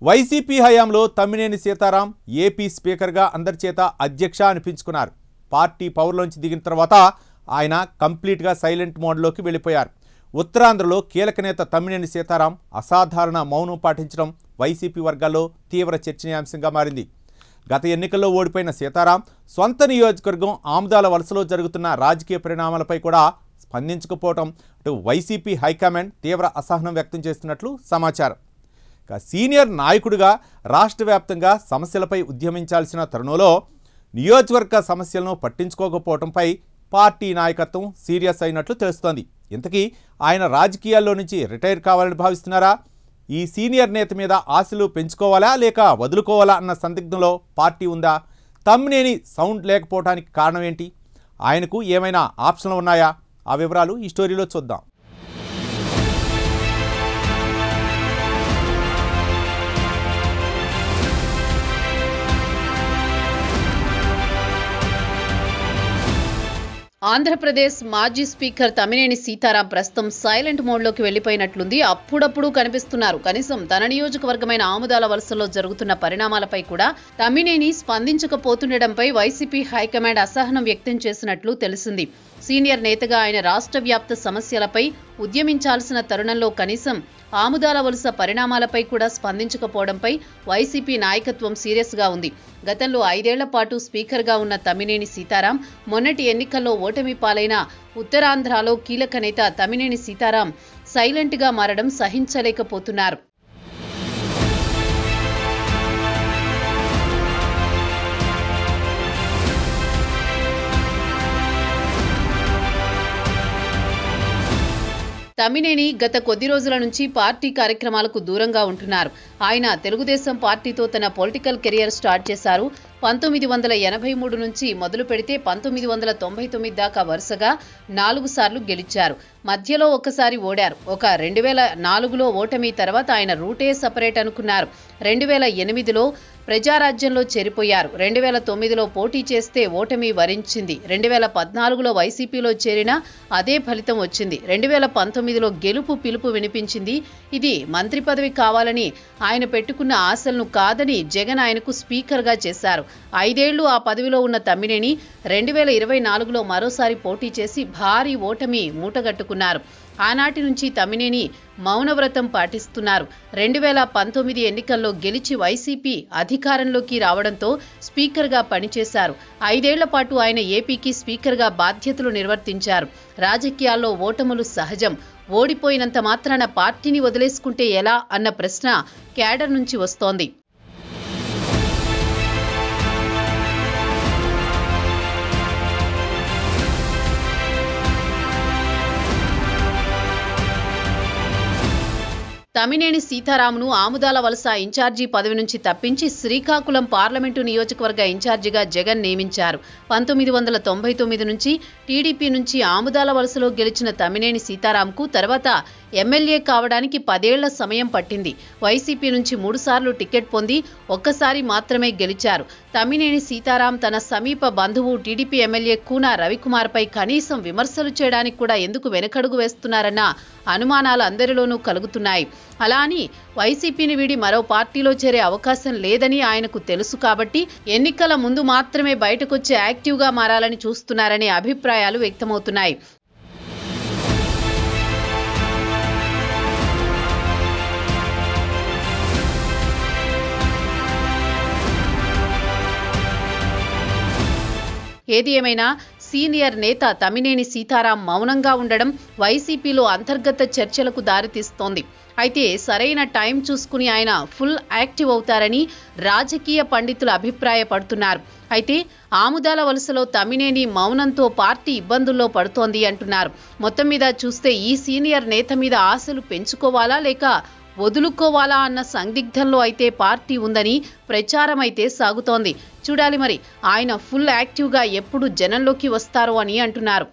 YCP హయాంలో Tammineni Sitaram AP స్పీకర్గా అందరి చేత అధ్యక్ష అనిపించుకున్నారు. పార్టీ పవర్లోంచి దిగిన తర్వాత ఆయన కంప్లీట్గా సైలెంట్ మోడ్లోకి వెళ్ళిపోయారు. ఉత్తరాంధ్రలో కీలక నేత తమ్మినేని సీతారాం అసాధారణ మౌనం పాటించడం వైసీపీ వర్గాల్లో తీవ్ర చర్చనీయాంశంగా మారింది. గత ఎన్నికల్లో ఓడిపోయిన సీతారాం సొంత నియోజకవర్గం ఆముదాల వలసలో జరుగుతున్న రాజకీయ పరిణామాలపై కూడా స్పందించకపోవడం అటు వైసీపీ హైకమాండ్ తీవ్ర అసహనం వ్యక్తం చేస్తున్నట్లు సమాచారం. సీనియర్ నాయకుడిగా రాష్ట్ర వ్యాప్తంగా సమస్యలపై ఉద్యమించాల్సిన తరుణంలో నియోజకవర్గ సమస్యలను పట్టించుకోకపోవడంపై పార్టీ నాయకత్వం సీరియస్ అయినట్లు తెలుస్తోంది. ఇంతకీ ఆయన రాజకీయాల్లో నుంచి రిటైర్ కావాలని భావిస్తున్నారా? ఈ సీనియర్ నేత మీద ఆశలు పెంచుకోవాలా లేక వదులుకోవాలా అన్న సందిగ్ధంలో పార్టీ ఉందా? తమ్మినేని సౌండ్ లేకపోవడానికి కారణం ఏంటి? ఆయనకు ఏమైనా ఆప్షన్లు ఉన్నాయా? ఆ వివరాలు ఈ స్టోరీలో చూద్దాం. ఆంధ్రప్రదేశ్ మాజీ స్పీకర్ తమ్మినేని సీతారాం ప్రస్తుతం సైలెంట్ మోడ్లోకి వెళ్లిపోయినట్లుంది. అప్పుడప్పుడు కనిపిస్తున్నారు. కనీసం తన నియోజకవర్గమైన ఆముదాల వలసలో జరుగుతున్న పరిణామాలపై కూడా తమ్మినేని స్పందించకపోతుండటంపై వైసీపీ హైకమాండ్ అసహనం వ్యక్తం చేసినట్లు తెలిసింది. సీనియర్ నేతగా ఆయన రాష్ట్ర వ్యాప్త సమస్యలపై ఉద్యమించాల్సిన తరుణంలో కనీసం ఆముదాల వలస పరిణామాలపై కూడా స్పందించకపోవడంపై వైసీపీ నాయకత్వం సీరియస్గా ఉంది. గతంలో 5 ఏళ్ల పాటు స్పీకర్గా ఉన్న తమ్మినేని సీతారాం మొన్నటి ఎన్నికల్లో ఓటమి పాలైన ఉత్తరాంధ్రలో కీలక నేత తమ్మినేని సీతారాం సైలెంట్గా మారడం సహించలేకపోతున్నారు. తమ్మినేని గత కొద్ది రోజుల నుంచి పార్టీ కార్యక్రమాలకు దూరంగా ఉంటున్నారు. ఆయన తెలుగుదేశం పార్టీతో తన పొలిటికల్ కెరియర్ స్టార్ట్ చేశారు. 1983 నుంచి మొదలు పెడితే 1999 దాకా వరుసగా 4 సార్లు గెలిచారు. మధ్యలో ఒకసారి ఓడారు. ఒక 2004లో ఓటమి తర్వాత ఆయన రూటే సపరేట్ అనుకున్నారు. 2008లో ప్రజారాజ్యంలో చేరిపోయారు. 2009లో పోటీ చేస్తే ఓటమి వరించింది. 2014లో వైసీపీలో చేరినా అదే ఫలితం వచ్చింది. 2019లో గెలుపు పిలుపు వినిపించింది. ఇది మంత్రి పదవి కావాలని ఆయన పెట్టుకున్న ఆశలను కాదని జగన్ ఆయనకు స్పీకర్గా చేశారు. 5 ఏళ్లు ఆ పదవిలో ఉన్న తమ్మినేని 2024లో మరోసారి పోటీ చేసి భారీ ఓటమి మూటగట్టుకున్నారు. ఆనాటి నుంచి తమ్మినేని మౌనవ్రతం పాటిస్తున్నారు. 2019 ఎన్నికల్లో గెలిచి వైసీపీ అధికారంలోకి రావడంతో స్పీకర్గా పనిచేశారు. 5 ఏళ్ల పాటు ఆయన ఏపీకి స్పీకర్గా బాధ్యతలు నిర్వర్తించారు. రాజకీయాల్లో ఓటములు సహజం. ఓడిపోయినంత మాత్రాన పార్టీని వదిలేసుకుంటే ఎలా అన్న ప్రశ్న క్యాడర్ నుంచి వస్తోంది. తమ్మినేని సీతారాంను ఆముదాల వలస ఇన్ఛార్జి పదవి నుంచి తప్పించి శ్రీకాకుళం పార్లమెంటు నియోజకవర్గ ఇన్ఛార్జిగా జగన్ నియమించారు. 1999 నుంచి టీడీపీ నుంచి ఆముదాల వలసలో గెలిచిన తమ్మినేని సీతారాంకు తర్వాత ఎమ్మెల్యే కావడానికి 10 ఏళ్ల సమయం పట్టింది. వైసీపీ నుంచి 3 సార్లు టికెట్ పొంది ఒక్కసారి మాత్రమే గెలిచారు. తమ్మినేని సీతారాం తన సమీప బంధువు టీడీపీ ఎమ్మెల్యే కూన రవికుమార్పై కనీసం విమర్శలు చేయడానికి కూడా ఎందుకు వెనకడుగు వేస్తున్నారన్న అనుమానాలు అందరిలోనూ కలుగుతున్నాయి. అలా అని వైసీపీని వీడి మరో పార్టీలో చేరే అవకాశం లేదని ఆయనకు తెలుసు కాబట్టి ఎన్నికల ముందు మాత్రమే బయటకొచ్చి యాక్టివ్గా మారాలని చూస్తున్నారనే అభిప్రాయాలు వ్యక్తమవుతున్నాయి. ఏది ఏమైనా సీనియర్ నేత తమ్మినేని సీతారాం మౌనంగా ఉండడం వైసీపీలో అంతర్గత చర్చలకు దారితీస్తోంది. అయితే సరైన టైం చూసుకుని ఆయన ఫుల్ యాక్టివ్ అవుతారని రాజకీయ పండితులు అభిప్రాయపడుతున్నారు. అయితే ఆముదాల వలసలో తమ్మినేని మౌనంతో పార్టీ ఇబ్బందుల్లో పడుతోంది అంటున్నారు. మొత్తం మీద చూస్తే ఈ సీనియర్ నేత మీద ఆశలు పెంచుకోవాలా లేక వదులుకోవాలా అన్న సందిగ్ధంలో అయితే పార్టీ ఉందని ప్రచారం అయితే సాగుతోంది. చూడాలి మరి ఆయన ఫుల్ యాక్టివ్గా ఎప్పుడు జనంలోకి వస్తారో అని అంటున్నారు.